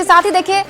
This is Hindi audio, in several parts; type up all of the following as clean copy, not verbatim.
साथ ही देखिए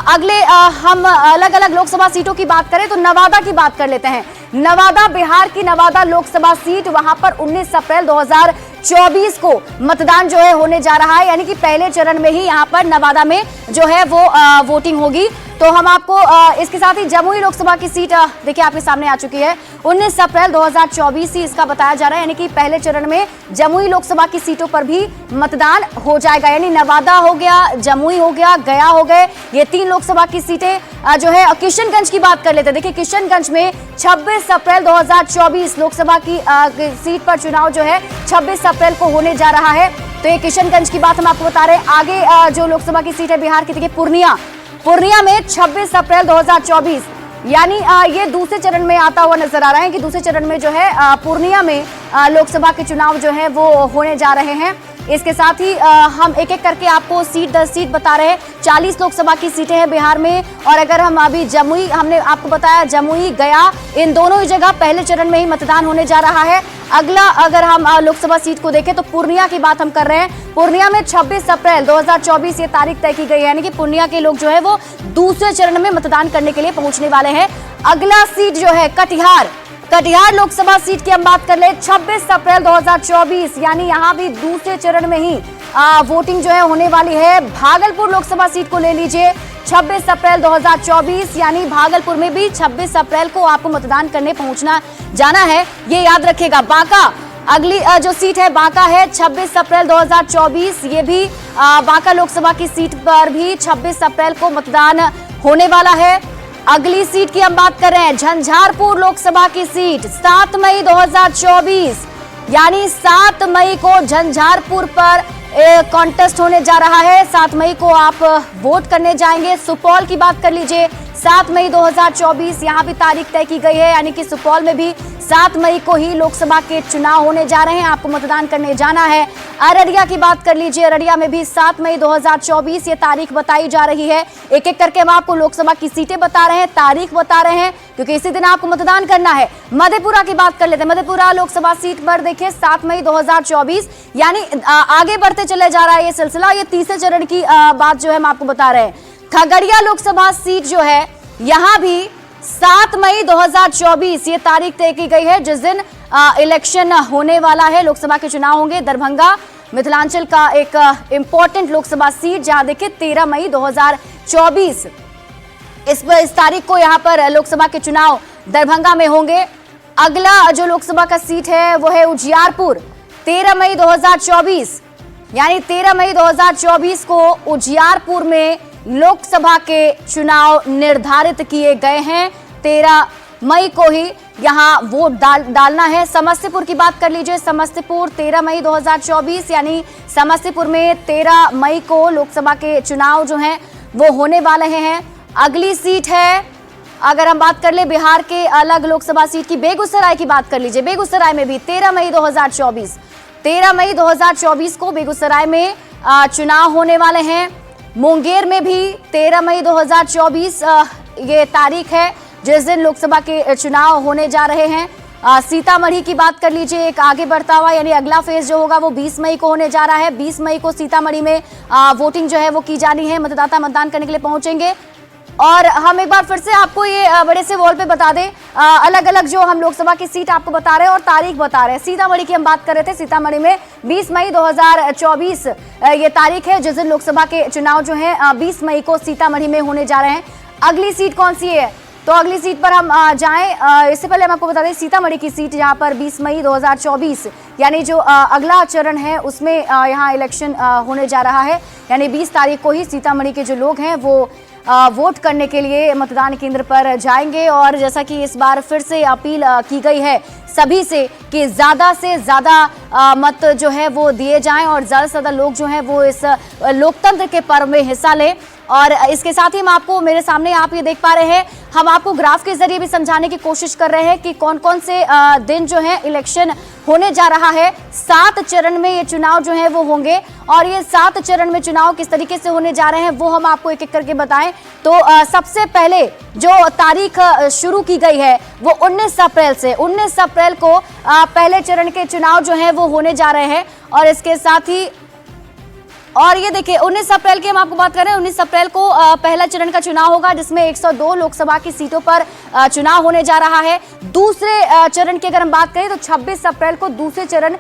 अगले हम अलग अलग लोकसभा सीटों की बात करें तो नवादा की बात कर लेते हैं। नवादा, बिहार की नवादा लोकसभा सीट, वहां पर 19 अप्रैल 2024 को मतदान जो है होने जा रहा है, यानी कि पहले चरण में ही यहां पर नवादा में जो है वो वोटिंग होगी। तो हम आपको इसके साथ ही जमुई लोकसभा की सीट देखिए आपके सामने आ चुकी है। 19 अप्रैल 2024 ही इसका बताया जा रहा है, यानी कि पहले चरण में जमुई लोकसभा की सीटों पर भी मतदान हो जाएगा। यानी नवादा हो गया, जमुई हो गया, गया हो गए, ये 3 लोकसभा की सीटें जो है। किशनगंज की बात कर लेते हैं। देखिए किशनगंज में 26 अप्रैल 2024 लोकसभा की सीट पर चुनाव जो है 26 अप्रैल को होने जा रहा है। तो ये किशनगंज की बात हम आपको बता रहे हैं। आगे जो लोकसभा की सीट है बिहार की, देखिए पूर्णिया में 26 अप्रैल 2024, यानी ये दूसरे चरण में आता हुआ नजर आ रहा है कि दूसरे चरण में जो है पूर्णिया में लोकसभा के चुनाव जो है वो होने जा रहे हैं। इसके साथ ही हम एक एक करके आपको सीट दर सीट बता रहे हैं। 40 लोकसभा की सीटें हैं बिहार में। और अगर हम अभी जमुई, हमने आपको बताया जमुई, गया, इन दोनों ही जगह पहले चरण में ही मतदान होने जा रहा है। अगला अगर हम लोकसभा सीट को देखें तो पूर्णिया की बात हम कर रहे हैं। पूर्णिया में 26 अप्रैल 2024 ये तारीख तय की गई है, यानी कि पूर्णिया के लोग जो है वो दूसरे चरण में मतदान करने के लिए पहुंचने वाले हैं। अगला सीट जो है कटिहार लोकसभा सीट की हम बात कर ले, 26 अप्रैल 2024, यानी यहां भी दूसरे चरण में ही वोटिंग जो है होने वाली है। भागलपुर लोकसभा सीट को ले लीजिए, 26 अप्रैल 2024, यानी भागलपुर में भी 26 अप्रैल को आपको मतदान करने पहुंचना जाना है, ये याद रखिएगा। बांका, अगली जो सीट है बांका है, 26 अप्रैल 2024, ये भी बांका लोकसभा की सीट पर भी 26 अप्रैल को मतदान होने वाला है। अगली सीट की हम बात कर रहे हैं झंझारपुर लोकसभा की सीट, 7 मई 2024, यानी 7 मई को झंझारपुर पर कॉन्टेस्ट होने जा रहा है। 7 मई को आप वोट करने जाएंगे। सुपौल की बात कर लीजिए, 7 मई 2024, यहाँ भी तारीख तय की गई है, यानी कि सुपौल में भी 7 मई को ही लोकसभा के चुनाव होने जा रहे हैं, आपको मतदान करने जाना है। अररिया की बात कर लीजिए, अररिया में भी 7 मई 2024 ये तारीख बताई जा रही है। एक एक करके हम आपको लोकसभा की सीटें बता रहे हैं, तारीख बता रहे हैं, क्योंकि इसी दिन आपको मतदान करना है। मधेपुरा की बात कर लेते हैं। मधेपुरा लोकसभा सीट पर देखिए 7 मई 2024, यानी आगे बढ़ते चले जा रहा है ये सिलसिला। ये तीसरे चरण की बात जो है हम आपको बता रहे हैं। खगड़िया लोकसभा सीट जो है, यहां भी 7 मई 2024 ये तारीख तय की गई है, जिस दिन इलेक्शन होने वाला है, लोकसभा के चुनाव होंगे। दरभंगा मिथिलांचल का एक इंपॉर्टेंट लोकसभा सीट, जहां देखिए 13 मई 2024 इस तारीख को यहां पर लोकसभा के चुनाव दरभंगा में होंगे। अगला जो लोकसभा का सीट है वो है उजियारपुर, 13 मई 2024, यानी 13 मई 2024 को उजियारपुर में लोकसभा के चुनाव निर्धारित किए गए हैं। 13 मई को ही यहां वोट डालना है। समस्तीपुर की बात कर लीजिए, समस्तीपुर 13 मई 2024, यानी समस्तीपुर में 13 मई को लोकसभा के चुनाव जो हैं वो होने वाले हैं। अगली सीट है, अगर हम बात कर ले बिहार के अलग लोकसभा सीट की, बेगूसराय की बात कर लीजिए। बेगूसराय में भी 13 मई 2024 को बेगूसराय में चुनाव होने वाले हैं। मुंगेर में भी 13 मई 2024 ये तारीख है, जिस दिन लोकसभा के चुनाव होने जा रहे हैं। सीतामढ़ी की बात कर लीजिए, एक आगे बढ़ता हुआ, यानी अगला फेज जो होगा वो 20 मई को होने जा रहा है। 20 मई को सीतामढ़ी में वोटिंग जो है वो की जानी है, मतदाता मतदान करने के लिए पहुंचेंगे। और हम एक बार फिर से आपको ये बड़े से वॉल पे बता दें, अलग अलग जो हम लोकसभा की सीट आपको बता रहे हैं और तारीख बता रहे हैं। सीतामढ़ी की हम बात कर रहे थे, सीतामढ़ी में 20 मई 2024 ये तारीख है, जिस दिन लोकसभा के चुनाव जो है 20 मई को सीतामढ़ी में होने जा रहे हैं। अगली सीट कौन सी है, तो अगली सीट पर हम जाएं, इससे पहले हम आपको बता दें सीतामढ़ी की सीट, जहां पर 20 मई 2024 यानी जो अगला चरण है उसमें यहां इलेक्शन होने जा रहा है, यानी 20 तारीख को ही सीतामढ़ी के जो लोग हैं वो वोट करने के लिए मतदान केंद्र पर जाएंगे। और जैसा कि इस बार फिर से अपील की गई है सभी से कि ज़्यादा से ज़्यादा मत जो है वो दिए जाएं और ज़्यादा से ज़्यादा लोग जो हैं वो इस लोकतंत्र के पर्व में हिस्सा लें। और इसके साथ ही हम आपको, मेरे सामने आप ये देख पा रहे हैं, हम आपको ग्राफ के जरिए भी समझाने की कोशिश कर रहे हैं कि कौन कौन से दिन जो है इलेक्शन होने जा रहा है। 7 चरण में ये चुनाव जो है वो होंगे और ये 7 चरण में चुनाव किस तरीके से होने जा रहे हैं वो हम आपको एक एक करके बताएं। तो सबसे पहले जो तारीख शुरू की गई है वो 19 अप्रैल से, 19 अप्रैल को पहले चरण के चुनाव जो है वो होने जा रहे हैं। और इसके साथ ही और ये देखिए 19 अप्रैल की हम आपको बात कर रहे हैं। 19 अप्रैल को पहला चरण का चुनाव होगा, जिसमें 102 लोकसभा की सीटों पर चुनाव होने जा रहा है। दूसरे चरण की अगर हम बात करें तो 26 अप्रैल को दूसरे चरण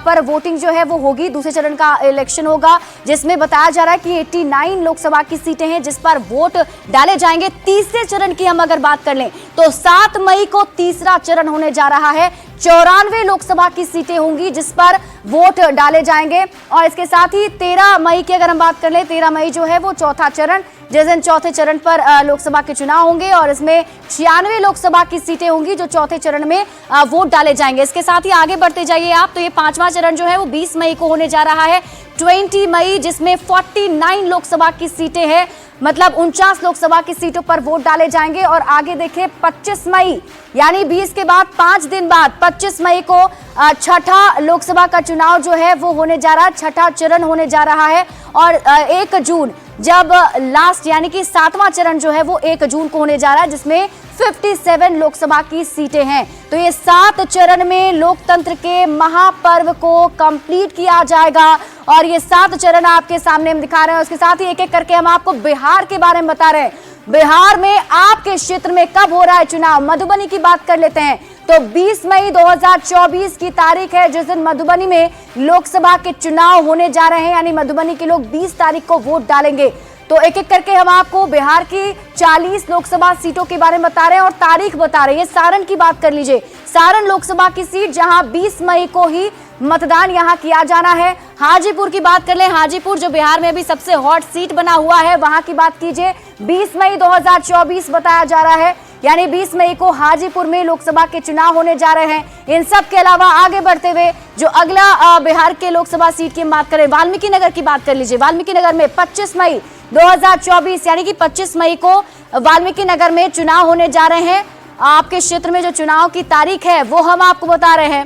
पर वोटिंग जो है वो होगी। दूसरे चरण का इलेक्शन होगा, जिसमें बताया जा रहा है कि 89 लोकसभा की सीटें हैं जिस पर वोट डाले जाएंगे। तीसरे चरण की हम अगर बात कर लें तो 7 मई को तीसरा चरण होने जा रहा है। 94 लोकसभा की सीटें होंगी जिस पर वोट डाले जाएंगे। और इसके साथ ही 13 मई की अगर हम बात कर लें, 13 मई जो है वो चौथा चरण, जिस दिन चौथे चरण पर लोकसभा के चुनाव होंगे और इसमें 96 लोकसभा की सीटें होंगी जो चौथे चरण में वोट डाले जाएंगे। इसके साथ ही आगे बढ़ते जाइए आप, तो ये पांचवा चरण जो है वो 20 मई को होने जा रहा है। 20 मई जिसमें 49 लोकसभा की सीटें हैं, मतलब 49 लोकसभा की सीटों पर वोट डाले जाएंगे। और आगे देखिए 25 मई यानी 20 के बाद 5 दिन बाद 25 मई को छठा लोकसभा का चुनाव जो है वो होने जा रहा है, छठा चरण होने जा रहा है। और 1 जून जब लास्ट यानी कि 7वां चरण जो है वो 1 जून को होने जा रहा है, जिसमें 57 लोकसभा की सीटें हैं। तो ये 7 चरण में लोकतंत्र के महापर्व को कंप्लीट किया जाएगा और ये 7 चरण आपके सामने हम दिखा रहे हैं। उसके साथ ही एक एक करके हम आपको बिहार के बारे में बता रहे हैं। बिहार में आपके क्षेत्र में कब हो रहा है चुनाव, मधुबनी की बात कर लेते हैं। तो 20 मई 2024 की तारीख है जिस दिन मधुबनी में लोकसभा के चुनाव होने जा रहे हैं, यानी मधुबनी के लोग 20 तारीख को वोट डालेंगे। तो एक एक करके हम आपको बिहार की 40 लोकसभा सीटों के बारे में बता रहे हैं और तारीख बता रहे हैं। सारण की बात कर लीजिए, सारण लोकसभा की सीट जहां 20 मई को ही मतदान यहां किया जाना है। हाजीपुर की बात कर लें, हाजीपुर जो बिहार में अभी सबसे हॉट सीट बना हुआ है, वहां की बात कीजिए, 20 मई 2024 बताया जा रहा है, यानी 20 मई को हाजीपुर में लोकसभा के चुनाव होने जा रहे हैं। इन सब के अलावा आगे बढ़ते हुए जो अगला बिहार के लोकसभा सीट की बात करें, वाल्मीकि नगर की बात कर लीजिए। वाल्मीकि नगर में 25 मई 2024 यानी कि 25 मई को वाल्मीकि नगर में चुनाव होने जा रहे हैं। आपके क्षेत्र में जो चुनाव की तारीख है वो हम आपको बता रहे हैं।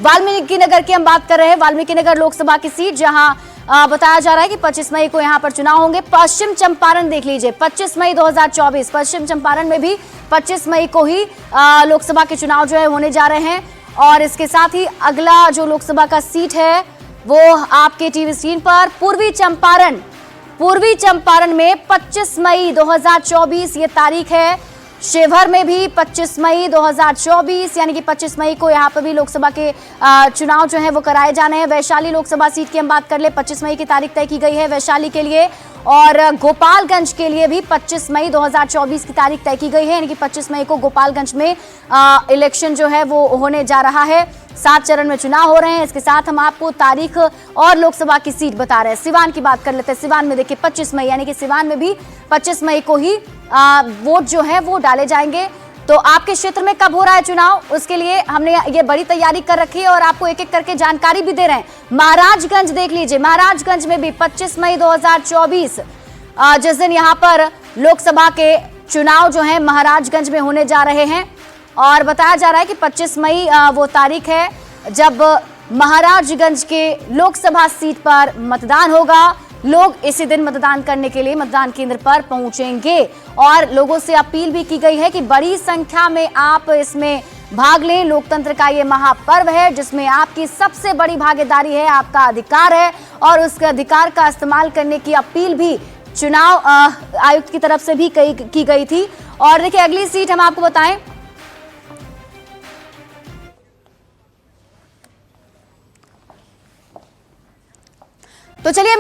वाल्मीकि नगर की हम बात कर रहे हैं, वाल्मीकि नगर लोकसभा की सीट जहां बताया जा रहा है कि 25 मई को यहां पर चुनाव होंगे। पश्चिम चंपारण देख लीजिए, 25 मई 2024 पश्चिम चंपारण में भी 25 मई को ही लोकसभा के चुनाव जो है होने जा रहे हैं। और इसके साथ ही अगला जो लोकसभा का सीट है वो आपके टीवी स्क्रीन पर पूर्वी चंपारण में 25 मई 2024 ये तारीख है। शिवहर में भी 25 मई 2024 यानी कि 25 मई को यहाँ पर भी लोकसभा के चुनाव जो है वो कराए जाने हैं। वैशाली लोकसभा सीट की हम बात कर ले, 25 मई की तारीख तय की गई है वैशाली के लिए। और गोपालगंज के लिए भी 25 मई 2024 की तारीख तय की गई है, यानी कि 25 मई को गोपालगंज में इलेक्शन जो है वो होने जा रहा है। 7 चरण में चुनाव हो रहे हैं। इसके साथ हम आपको तारीख और लोकसभा की सीट बता रहे हैं। सिवान की बात कर लेते हैं। सिवान में देखिए 25 मई यानी कि सिवान में भी 25 मई को ही वोट जो है वो डाले जाएंगे। तो आपके क्षेत्र में कब हो रहा है चुनाव, उसके लिए हमने ये बड़ी तैयारी कर रखी है और आपको एक एक करके जानकारी भी दे रहे हैं। महाराजगंज देख लीजिए, महाराजगंज में भी 25 मई 2024 जिस दिन यहाँ पर लोकसभा के चुनाव जो है महाराजगंज में होने जा रहे हैं। और बताया जा रहा है कि 25 मई वो तारीख है जब महाराजगंज के लोकसभा सीट पर मतदान होगा। लोग इसी दिन मतदान करने के लिए मतदान केंद्र पर पहुंचेंगे और लोगों से अपील भी की गई है कि बड़ी संख्या में आप इसमें भाग लें। लोकतंत्र का ये महापर्व है जिसमें आपकी सबसे बड़ी भागीदारी है, आपका अधिकार है और उस अधिकार का इस्तेमाल करने की अपील भी चुनाव आयुक्त की तरफ से भी की गई थी। और देखिए अगली सीट हम आपको बताएं, तो चलिए